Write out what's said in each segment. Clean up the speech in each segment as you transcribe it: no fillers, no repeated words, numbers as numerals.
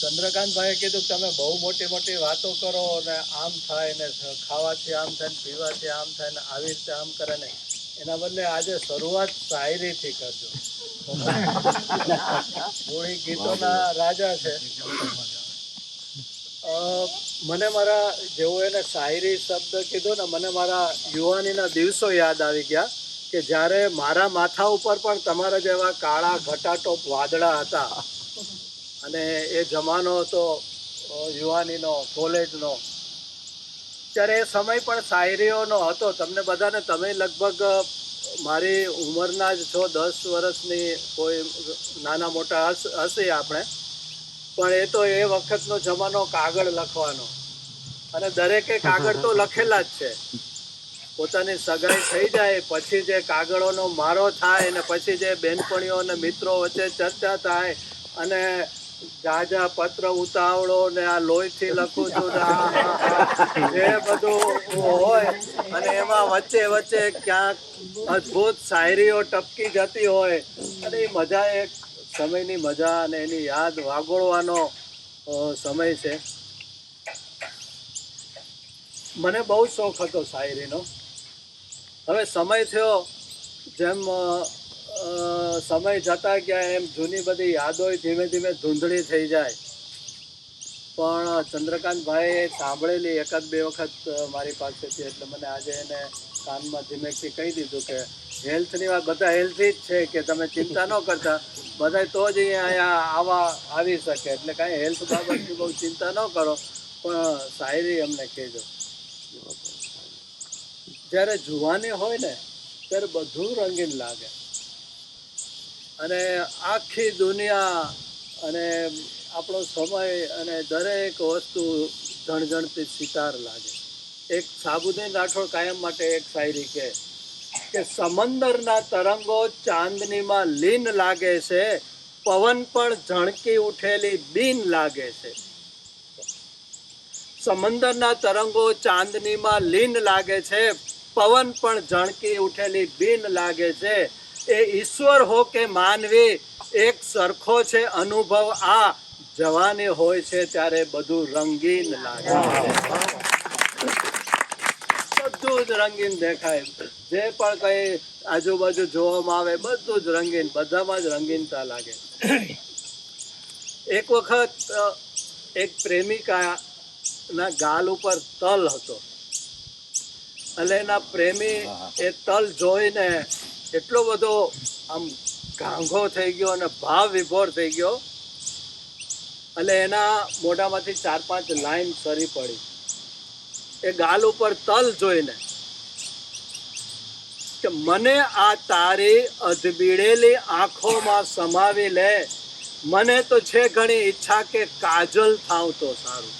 ચંદ્રકાંતભાઈએ કીધું તમે બહુ મોટી મોટી વાતો કરો ને આમ થાય ને ખાવાથી આમ થાય ને પીવાથી આમ થાય ને આવી રીતે આમ કરે ને એના બદલે આજે શરૂઆત શાયરીથી કરજો. મૂળી ગીતોના રાજા છે. મને મારા જેવો એને શાયરી શબ્દ કીધો ને મને મારા યુવાનીના દિવસો યાદ આવી ગયા કે જ્યારે મારા માથા ઉપર પણ તમારા જેવા કાળા ઘટાટોપ વાદળા હતા અને એ જમાનો હતો યુવાનીનો કોલેજનો. ત્યારે એ સમય પણ શાયરીઓનો હતો. તમને બધાને તમે લગભગ મારી ઉંમરના જ છો, 10 વર્ષની કોઈ નાના મોટા હશે આપણે, પણ એ તો એ વખતનો જમાનો કાગળ લખવાનો અને દરેકે કાગળ તો લખેલા જ છે. પોતાની સગાઈ થઈ જાય પછી જે કાગળોનો મારો થાય ને પછી જે બેનપણીઓ અને મિત્રો વચ્ચે ચર્ચા થાય અને જાજા પત્ર ઉતાવળો ને આ લોહીથી લખું છું ને એ બધું હોય અને એમાં વચ્ચે વચ્ચે ક્યાંક અદ્ભુત શાયરીઓ ટપકી જતી હોય અને એ મજા એક સમયની મજા અને એની યાદ વાગોળવાનો સમય છે. મને બહુ શોખ હતો શાયરીનો. હવે સમય થયો, જેમ સમય જતા ગયા એમ જૂની બધી યાદો ધીમે ધીમે ધૂંધળી થઈ જાય. પણ ચંદ્રકાંતભાઈએ સાંભળેલી એકાદ બે વખત મારી પાસેથી, એટલે મને આજે એને કાનમાં ધીમેથી કહી દીધું કે હેલ્થની વાત, બધા હેલ્થી જ છે કે તમે ચિંતા ન કરતા, બધા તો જ અહીંયા આવી શકે, એટલે કાંઈ હેલ્થ બાબતની બહુ ચિંતા ન કરો, પણ શાયરી અમને કહેજો. જ્યારે જુવાની હોય ને ત્યારે બધું રંગીન લાગે અને આખી દુનિયા અને આપણો સમય અને દરેક વસ્તુ ઝણઝણતી સિતાર લાગે. એક સાબુદ્દીન રાઠોડ કાયમ માટે એક શાયરી કહે કે સમંદરના તરંગો ચાંદનીમાં લીન લાગે છે, પવન પણ ઝણકી ઉઠેલી બીન લાગે છે. સમંદરના તરંગો ચાંદનીમાં લીન લાગે છે, પવન પણ ઝણકી ઉઠેલી બીન લાગે છે. એ ઈશ્વર હો કે માનવી એક સરખો છે અનુભવ, આ જવાની હોય છે ત્યારે બધું રંગીન લાગે છે. બધું જ રંગીન દેખાય, જે પણ કઈ આજુબાજુ જોવામાં આવે બધું જ રંગીન, બધામાં જ રંગીનતા લાગે. એક વખત એક પ્રેમિકા ના ગાલ ઉપર તલ હતો એટલે એના પ્રેમી એ તલ જોઈને એટલો બધો આમ ઘાંઘો થઈ ગયો અને ભાવ વિભોર થઈ ગયો, એટલે એના મોઢામાંથી 4-5 લાઈન સરી પડી એ ગાલ ઉપર તલ જોઈને કે મને આ તારી અધબીડેલી આંખોમાં સમાવી લે, મને તો છે ઘણી ઈચ્છા કે કાજલ થાવ તો સારું.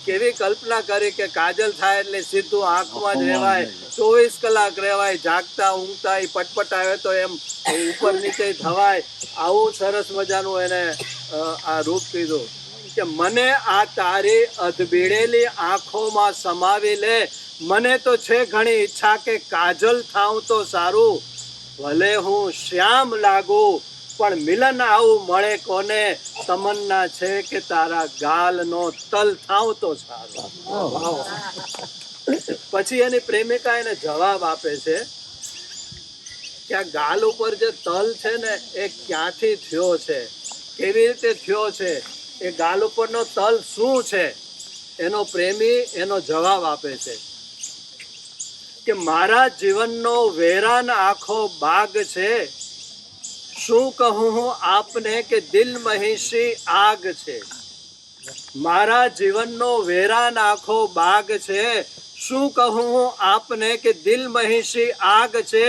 કેવી કલ્પના કરી કે કાજલ થાય એટલે સીધું આંખમાં જ રહેવાય, 24 કલાક રહેવાય, જાગતા ઊંઘતા પટપટ આવે તો એમ ઉપર નીચે થવાય. આવું સરસ મજાનું એને આ રૂપ કીધું કે મને આ તારી અધબીડેલી આંખોમાં સમાવી લે, મને તો છે ઘણી ઈચ્છા કે કાજલ થાવ તો સારું. ભલે હું શ્યામ લાગુ પણ મિલન આવું મળે કોને, તમન્ના છે કે તારા ગાલનો તલ થાવ તો સારું. પછી એની પ્રેમિકા એને જવાબ આપે છે કે આ ગાલ ઉપર જે તલ છે ને એ ક્યાંથી થયો છે, કેવી રીતે થયો છે, એ ગાલ ઉપરનો તલ શું છે? એનો પ્રેમી એનો જવાબ આપે છે કે મારા જીવનનો વેરાન આખો બાગ છે, શું કહું હું આપને કે દિલ મહીશી આગ છે. મારા જીવનનો વેરાન આખો બાગ છે, શું કહું હું આપને કે દિલ મહીશી આગ છે.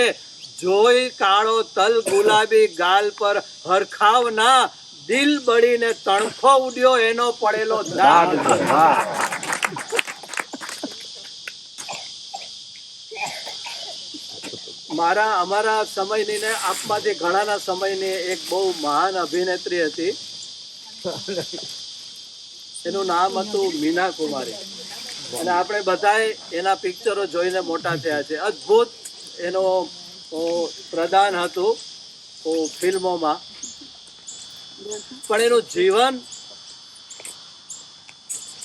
જોઈ કાળો તલ ગુલાબી ગાલ પર હરખાવના, દિલ બળીને તણખો ઉડ્યો એનો પડેલો દાગ. અમારા સમયની ને આપમાંથી ઘણાના સમયની એક બહુ મહાન અભિનેત્રી હતી, એનું નામ હતું મીના કુમારી, અને આપણે બધાએ એના પિક્ચરો જોઈને મોટા થયા છે. અદ્ભુત એનો પ્રદાન હતું ફિલ્મોમાં, પણ એનું જીવન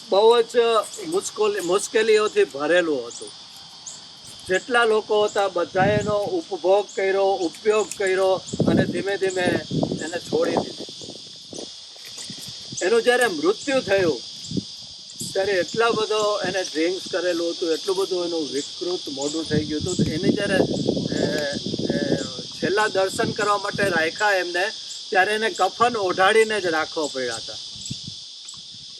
બહુ જ મુશ્કેલીઓથી ભરેલું હતું. જેટલા લોકો હતા બધાએ એનો ઉપભોગ કર્યો, ઉપયોગ કર્યો અને ધીમે ધીમે એને છોડી દીધી. એનું જ્યારે મૃત્યુ થયું ત્યારે એટલા બધો એને ડ્રિંક્સ કરેલું હતું, એટલું બધું એનું વિકૃત મોઢું થઈ ગયું હતું. એને જ્યારે છેલ્લા દર્શન કરવા માટે રાખ્યા એમને, ત્યારે એને કફન ઓઢાડીને જ રાખવા પડ્યા હતા.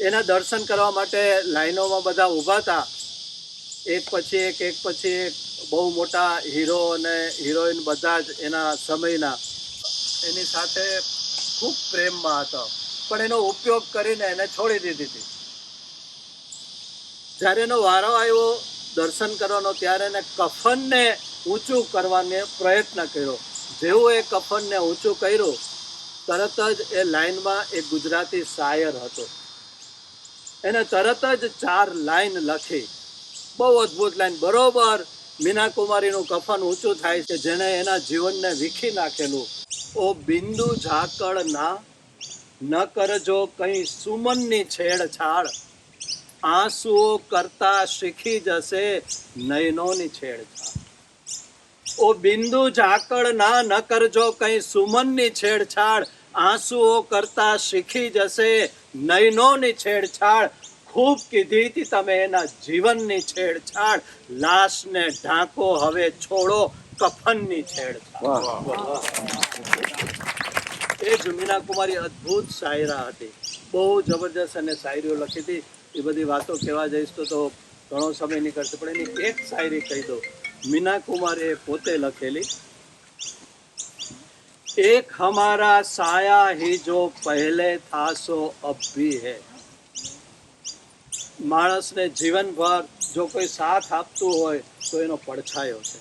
એના દર્શન કરવા માટે લાઈનોમાં બધા ઊભા હતા, એક પછી એક બહુ મોટા હીરો અને હિરોઈન બધા જ એના સમયના એની સાથે ખૂબ પ્રેમમાં હતા, પણ એનો ઉપયોગ કરીને એને છોડી દીધી હતી. જ્યારે એનો વારો આવ્યો દર્શન કરવાનો, ત્યારે એને કફનને ઊંચું કરવાનો પ્રયત્ન કર્યો. જેવું એ કફનને ઊંચું કર્યું, તરત જ એ લાઈનમાં એક ગુજરાતી શાયર હતો, એને તરત જ 4 લાઈન લખી, બહુ અદ્ભુત લાઈન. બરોબર મીના કુમારીનું કફન ઊંચું થાય છે, જેને એના જીવનને વીખી નાખેલું. ઓ બિંદુ ઝાકળ ના ન કરજો કઈ સુમનની છેડછાડ, આંસુઓ કરતા શીખી જશે નયનોની છેડછાડ. ઓ બિંદુ ઝાકળ ના ન કરજો કઈ સુમનની છેડછાડ, આંસુઓ કરતા શીખી જશે નયનોની છેડછાડ. ખૂબ કીધી હતી તમે એના જીવનની છેડછાડ, લાશને ઢાંકો હવે છોડો કફનની છેડછાડ. એ જ મીના કુમારી અદ્ભુત શાયરા હતી, બહુ જબરજસ્ત અને શાયરીઓ લખી હતી. એ બધી વાતો કહેવા જઈશ તો ઘણો સમય નીકળશે, પણ એની એક શાયરી કહી દો. મીના કુમારીએ પોતે લખેલી, એક હમારા સાયા હી જો પહેલે થા સો અબ ભી હૈ. માણસને જીવનભર જો કોઈ સાથ આપતું હોય તો એનો પડછાયો છે.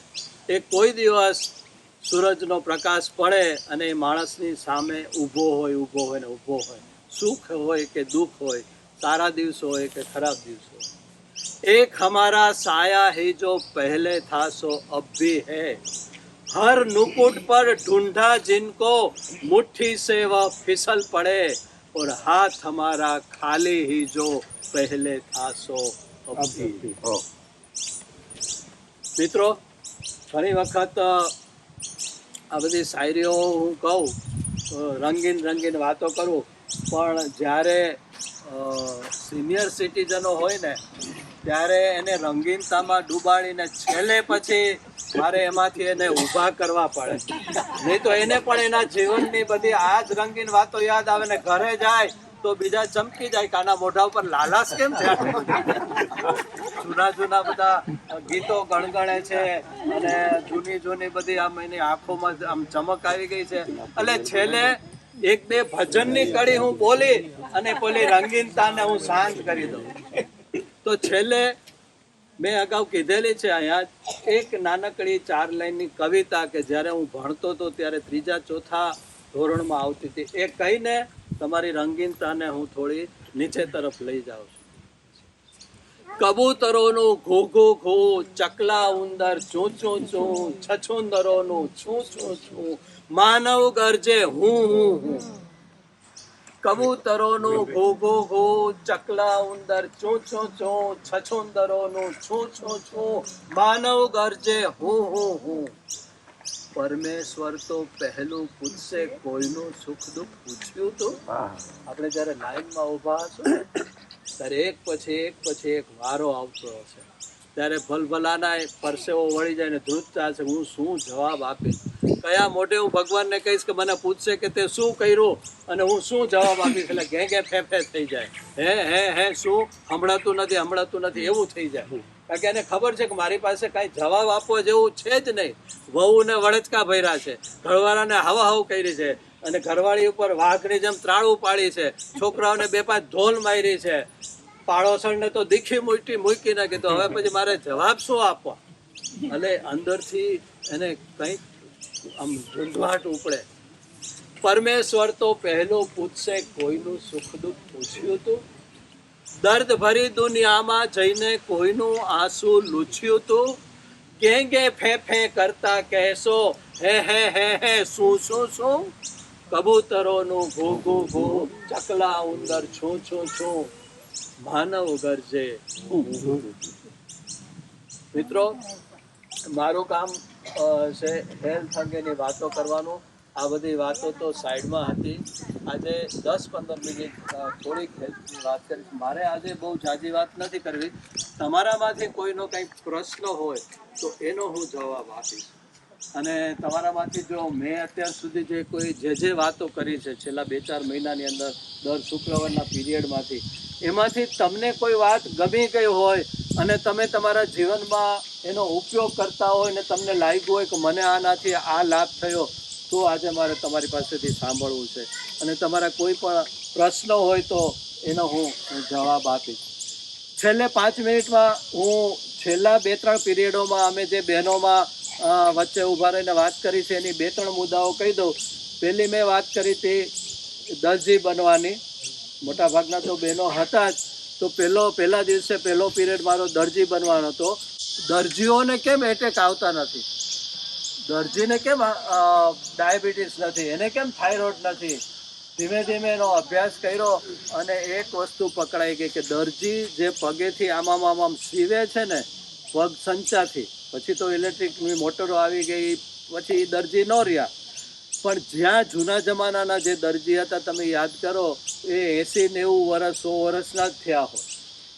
એ કોઈ દિવસ સૂરજનો પ્રકાશ પડે અને એ માણસની સામે ઊભો હોય ને ઊભો હોય, સુખ હોય કે દુઃખ હોય, સારા દિવસો હોય કે ખરાબ દિવસો હોય. એક હમારા સાયા હી જો પહેલે થા સો અબ ભી હૈ, हर नुकुट पर ढूंढा जिनको मुट्ठी से वह फिसल पड़े, और हाथ हमारा खाली ही जो पहले था सो अभी. મિત્રો, ઘણી વખત આ બધી શાયરીઓ હું કહું, રંગીન વાતો કરું, પણ જ્યારે સિનિયર સિટીઝનો હોય ને ત્યારે એને રંગીનતામાં ડૂબાડીને છેલ્લે પછી મારે એમાંથી એને ઊભા કરવા પડે. નહીં તો એને પણ એના જીવનની બધી આ જ રંગીન વાતો યાદ આવે ને ઘરે જાય તો બીજા ચમકી જાય કે આના મોઢા ઉપર લાલાશ કેમ છે. જૂના બધા ગીતો ગણગણે છે અને જૂની બધી આમ એની આંખોમાં આમ ચમક આવી ગઈ છે. એટલે છેલ્લે 1-2 ભજનની કડી હું બોલી અને પેલી રંગીનતાને હું શાંત કરી દઉં. તો છેલ્લે મેં અગાઉ કીધેલી છે અહીંયા એક નાનકડી 4 લાઈનની કવિતા કે જ્યારે હું ભણતો હતો ત્યારે 3-4 ધોરણમાં આવતી હતી. એ કહીને તમારી રંગીનતાને હું થોડી નીચે તરફ લઈ જાઉં છું. કબૂતરોનું ઘૂ ઘૂ ઘૂ, ચકલા ઉંદર ચૂં ચૂં ચૂં, છછુંદરોનું છું છું છું, માનવ ગરજે હું. કબૂતરોનું ઘૂ ઘૂ ઘૂ, ચકલા ઉંદર ચૂં ચૂં ચૂં, છછુંદરોનું છું છું છું, માનવ ગરજે હું. પરમેશ્વર તો પહેલું પૂછશે કોઈનું સુખ દુઃખ પૂછ્યું તો. આપણે જયારે લાઈનમાં ઉભા હશું ને ત્યારે એક પછી એક વારો આવતો હશે, ત્યારે ભલભલાના પરસેવો વળી જાય ને ધ્રુજતા હશે, હું શું જવાબ આપીશ, કયા મોઢે હું ભગવાનને કહીશ કે મને પૂછશે કે તે શું કર્યું અને હું શું જવાબ આપીશ. એટલે ઘે ફે થઈ જાય, હે શું સંભળાતું નથી એવું થઈ જાય. કારણ કે એને ખબર છે કે મારી પાસે કાંઈ જવાબ આપવો જેવું છે જ નહીં. વહુને વળચકા ભર્યા છે, ઘરવાળાને હાવ કરી છે અને ઘરવાળી ઉપર વાઘની જેમ ત્રાળું પાડી છે, છોકરાઓને 2-5 ઢોલ મારી છે, પાડોશણને તો દીખી મૂકી નાખી. તો હવે પછી મારે જવાબ શું આપવા? એટલે અંદરથી એને કંઈક આમ ઝૂંઝવાટ ઉપડે. પરમેશ્વર તો પહેલો પૂછશે કોઈનું સુખ દુઃખ પૂછ્યું તું, દર્દ ભરી દુનિયામાં જઈને કોઈનું આંસુ લૂછ્યું તું, કેંગે ફે કરતા કહેશો હે શું. કબૂતરોનું ઘૂ ઘૂ ઘૂ, ચકલા ઉંદર છું છું છું, માનવ ગરજે. મિત્રો, મારું કામ છે હેલ્થ અંગેની વાતો કરવાનું. આ બધી વાતો તો સાઈડમાં હતી. આજે 10-15 મિનિટ થોડીક હેલ્થની વાત કરીશ. મારે આજે બહુ ઝાઝી વાત નથી કરવી. તમારામાંથી કોઈનો કંઈક પ્રશ્ન હોય તો એનો હું જવાબ આપીશ. અને તમારામાંથી જો મેં અત્યાર સુધી જે વાતો કરી છે છેલ્લા 2-4 મહિનાની અંદર દર શુક્રવારના પીરિયડમાંથી, એમાંથી તમને કોઈ વાત ગમી ગઈ હોય અને તમે તમારા જીવનમાં એનો ઉપયોગ કરતા હોય ને તમને લાગ્યું હોય કે મને આનાથી આ લાભ થયો, તો આજે મારે તમારી પાસેથી સાંભળવું છે. અને તમારા કોઈ પણ પ્રશ્નો હોય તો એનો હું જવાબ આપીશ. છેલ્લે 5 મિનિટમાં હું છેલ્લા 2-3 પીરિયડોમાં અમે જે બહેનોમાં વચ્ચે ઊભા રહીને વાત કરી છે એની 2-3 મુદ્દાઓ કહી દઉં. પહેલી મેં વાત કરી હતી દરજી બનવાની. મોટાભાગના તો બહેનો હતા જ. તો પહેલા દિવસે પહેલો પીરિયડ મારો દરજી બનવાનો હતો. દરજીઓને કેમ એટેક આવતા નથી? દરજીને કેમ ડાયાબિટીસ નથી? એને કેમ થાઇરોઇડ નથી? ધીમે ધીમે એનો અભ્યાસ કર્યો અને એક વસ્તુ પકડાઈ ગઈ કે દરજી જે પગેથી આમ સીવે છે ને, પગ સંચાથી, પછી તો ઇલેક્ટ્રિકની મોટરો આવી ગઈ, પછી એ દરજી ન રહ્યા. પણ જ્યાં જૂના જમાનાના જે દરજી હતા, તમે યાદ કરો, એ 80-90 વર્ષ 100 વર્ષના જ થયા હોય.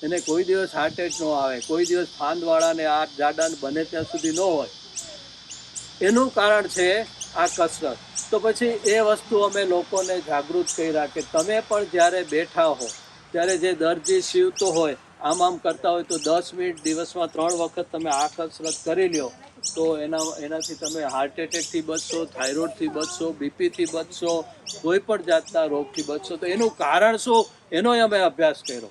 એને કોઈ દિવસ હાર્ટ એટેક ન આવે, કોઈ દિવસ ફાંદવાળાને આ જાડાને બને ત્યાં સુધી ન હોય. એનું કારણ છે આ કસરત. તો પછી એ વસ્તુ અમે લોકોને જાગૃત કર્યા કે તમે પણ જ્યારે બેઠા હો ત્યારે જે દરજી સીવતો હોય આમ કરતા હોય તો 10 મિનિટ દિવસમાં 3 વખત તમે આ કસરત કરી લ્યો તો એનાથી તમે હાર્ટ એટેકથી બચશો, થાઇરોઇડથી બચશો, બીપીથી બચશો, કોઈ પણ જાતના રોગથી બચશો. તો એનું કારણ શું? એનો અમે અભ્યાસ કર્યો.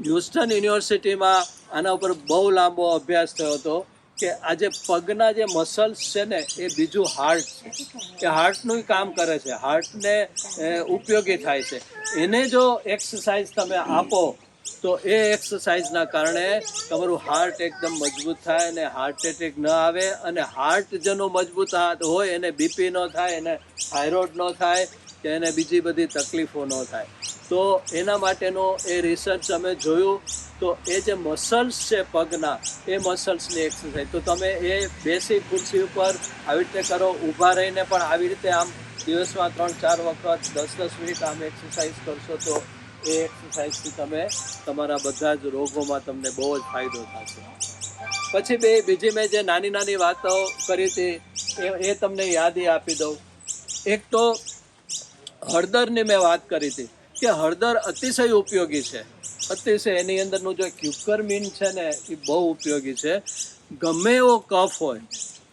હ્યુસ્ટન યુનિવર્સિટીમાં આના ઉપર બહુ લાંબો અભ્યાસ થયો હતો કે આજે પગના જે મસલ્સ છે ને એ બીજું હાર્ટ છે, એ હાર્ટનું કામ કરે છે, હાર્ટને ઉપયોગી થાય છે. એને જો એક્સરસાઇઝ તમે આપો તો એ એક્સરસાઇઝના કારણે તમારું હાર્ટ એકદમ મજબૂત થાય અને હાર્ટ એટેક ન આવે. અને હાર્ટ જેનું મજબૂત હોય એને બીપી ન થાય, એને થાઇરોઇડ ન થાય કે એને બીજી બધી તકલીફો ન થાય. તો એના માટેનો એ રિસર્ચ અમે જોયું. તો એ જે મસલ્સ છે પગના, એ મસલ્સની એક્સરસાઇઝ તો તમે એ બેસી ખુરશી ઉપર આવી રીતે કરો, ઊભા રહીને પણ આવી રીતે આમ દિવસમાં 3-4 વખત 10-10 મિનિટ આમ એક્સરસાઇઝ કરશો તો એ એક્સરસાઇઝથી તમે તમારા બધા જ રોગોમાં તમને બહુ જ ફાયદો થશે. પછી બીજી મેં જે નાની વાતો કરી હતી એ તમને યાદી આપી દઉં. એક તો હળદરની મેં વાત કરી હતી કે હળદર અતિશય ઉપયોગી છે. અતિશય એની અંદરનું જે ક્યુકરમીન છે ને એ બહુ ઉપયોગી છે. ગમે એવો કફ હોય,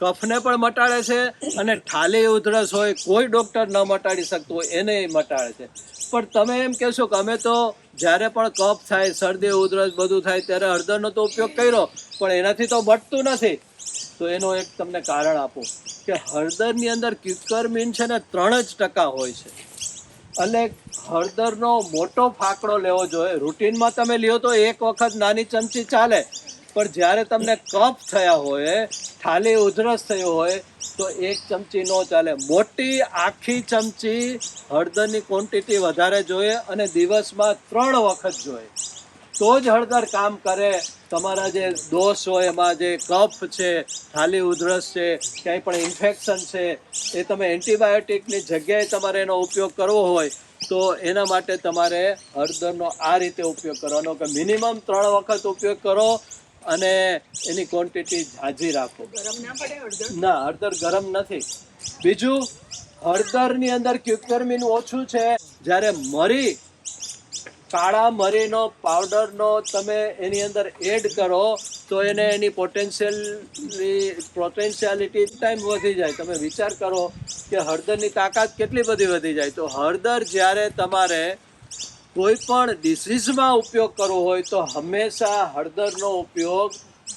કફને પણ મટાડે છે અને ઠાલી ઉધરસ હોય, કોઈ ડૉક્ટર ન મટાડી શકતું હોય એને મટાડે છે. પણ તમે એમ કહેશો કે અમે તો જ્યારે પણ કફ થાય, શરદી ઉધરસ બધું થાય ત્યારે હળદરનો તો ઉપયોગ કર્યો પણ એનાથી તો મટતું નથી. તો એનું એક તમને કારણ આપું કે હળદરની અંદર ક્યુકરમીન છે ને 3% હોય છે. એટલે હળદરનો મોટો ફાંકડો લેવો જોઈએ. રૂટીનમાં તમે લ્યો તો એક વખત નાની ચમચી ચાલે, પણ જ્યારે તમને કફ થયા હોય, ઠાલી ઉધરસ થયો હોય તો 1 ચમચી ન ચાલે. મોટી આખી ચમચી હળદરની ક્વોન્ટિટી વધારે જોઈએ અને દિવસમાં 3 વખત જોઈએ. તો જ હળદર કામ કરે. તમારા જે દોષ હોય એમાં જે કફ છે, ઠાલી ઉધરસ છે, ક્યાંય પણ ઇન્ફેક્શન છે, એ તમે એન્ટીબાયોટિકની જગ્યાએ તમારે એનો ઉપયોગ કરવો હોય તો એના માટે તમારે હળદરનો આ રીતે ઉપયોગ કરવાનો કે મિનિમમ 3 વખત ઉપયોગ કરો અને એની ક્વોન્ટિટી ઝાઝી રાખો. ના, હળદર ગરમ નથી. બીજું, હળદરની અંદર ક્યુકરમીન ઓછું છે. જ્યારે કાળા મરીનો પાવડરનો તમે એની અંદર એડ કરો તો એની પોટેન્શિયાલિટી ટાઈમ વધી જાય. તમે વિચાર કરો કે હળદરની તાકાત કેટલી બધી વધી જાય. તો હળદર જ્યારે તમારે કોઈ પણ ડિસીઝમાં ઉપયોગ કરવો હોય તો હંમેશા હળદરનો ઉપયોગ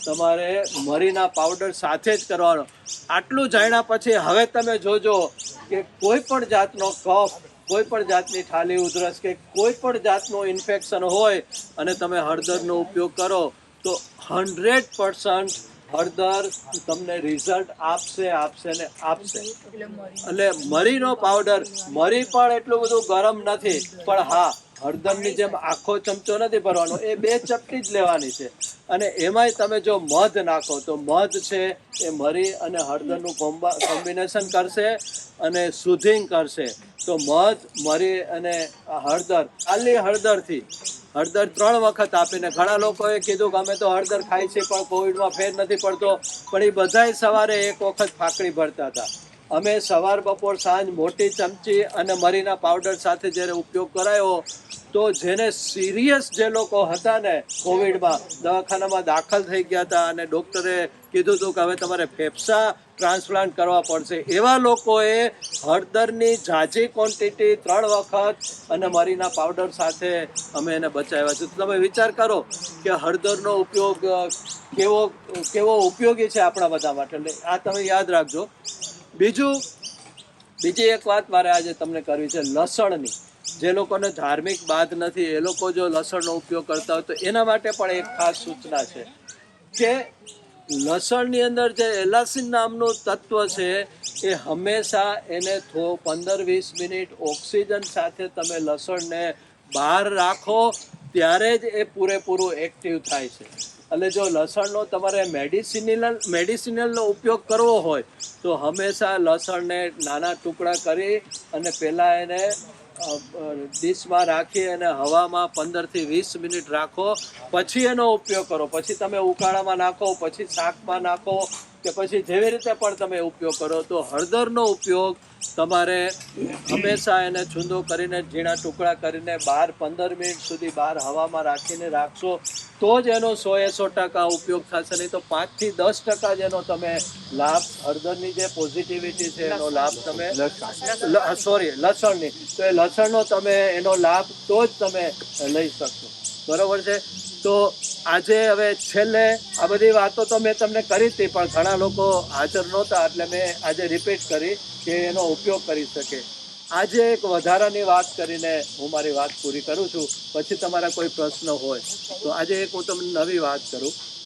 તમારે મરીના પાવડર સાથે જ કરવાનો. આટલું જાણ્યા પછી હવે તમે જોજો કે કોઈ પણ જાતનો કફ, કોઈ પણ જાતની ઠાલી ઉધરસ કે કોઈ પણ જાતનું ઇન્ફેક્શન હોય અને તમે હળદરનો ઉપયોગ કરો તો 100% હળદર તમને રિઝલ્ટ આપશે. એટલે મરીનો પાવડર, મરી પણ એટલું બધું ગરમ નથી, પણ હા, હળદરની જેમ આખો ચમચો નથી ભરવાનો, એ 2 ચપટી જ લેવાની છે. અને એમાંય તમે જો મધ નાખો તો મધ છે એ મરી અને હળદરનું કોમ્બિનેશન કરશે અને સુધિંગ કરશે. તો મધ, મરી અને હળદર, ખાલી હળદરથી હળદર 3 વખત આપીને, ઘણા લોકોએ કીધું કે અમે તો હળદર ખાઈ છે પણ કોવિડમાં ફેર નથી પડતો, પણ એ બધાય સવારે 1 વખત ફાકડી ભરતા હતા. અમે સવાર બપોર સાંજ મોટી ચમચી અને મરીના પાવડર સાથે જ્યારે ઉપયોગ કરાયો તો જેને સિરિયસ જે લોકો હતા ને કોવિડમાં, દવાખાનામાં દાખલ થઈ ગયા હતા અને ડૉક્ટરે કીધું હતું કે હવે તમારે ફેફસા ટ્રાન્સપ્લાન્ટ કરવા પડશે, એવા લોકોએ હળદરની ઝાઝી ક્વોન્ટિટી 3 વખત અને મરીના પાવડર સાથે અમે એને બચાવ્યા છે. તો તમે વિચાર કરો કે હળદરનો ઉપયોગ કેવો ઉપયોગી છે આપણા બધા માટે. એટલે આ તમે યાદ રાખજો. બીજી એક વાત મારે આજે તમને કરવી છે લસણની. જે લોકોને ધાર્મિક બાદ નથી એ લોકો જો લસણનો ઉપયોગ કરતા હોય તો એના માટે પણ એક ખાસ સૂચના છે કે લસણની અંદર જે એલાસિન નામનું તત્વ છે એ હંમેશા એને 15-20 મિનિટ ઓક્સિજન સાથે તમે લસણને બહાર રાખો ત્યારે જ એ પૂરેપૂરું એક્ટિવ થાય છે. એટલે જો લસણનો તમારે મેડિસિનલનો ઉપયોગ કરવો હોય તો હંમેશા લસણને નાના ટુકડા કરી અને પહેલાં એને ડીશમાં રાખી અને હવામાં 15થી 20 મિનિટ રાખો, પછી એનો ઉપયોગ કરો. પછી તમે ઉકાળામાં નાખો, પછી શાકમાં નાખો કે પછી જેવી રીતે પણ તમે ઉપયોગ કરો. તો હળદરનો ઉપયોગ તમારે હંમેશા એને છૂંદો કરીને ઝીણા ટુકડા કરીને 15 મિનિટ સુધી બહાર હવામાં રાખીને રાખશો તો જ એનો 100% ઉપયોગ થશે. નહીં તો 5 થી 10% જ એનો તમે લાભ, હળદરની જે પોઝિટિવિટી છે એનો લાભ તમે લસણની, તો એ લસણનો તમે એનો લાભ તો જ તમે લઈ શકશો. બરોબર છે. તો આજે હવે છેલ્લે આ બધી વાતો તો મેં તમને કરી હતી પણ ઘણા લોકો હાજર નહોતા એટલે મેં આજે રિપીટ કરી કે એનો ઉપયોગ કરી શકે. આજે એક વધારાની વાત કરીને હું મારી વાત પૂરી કરું છું, પછી તમારા કોઈ પ્રશ્ન હોય તો આજે એક હું તમને નવી વાત કરું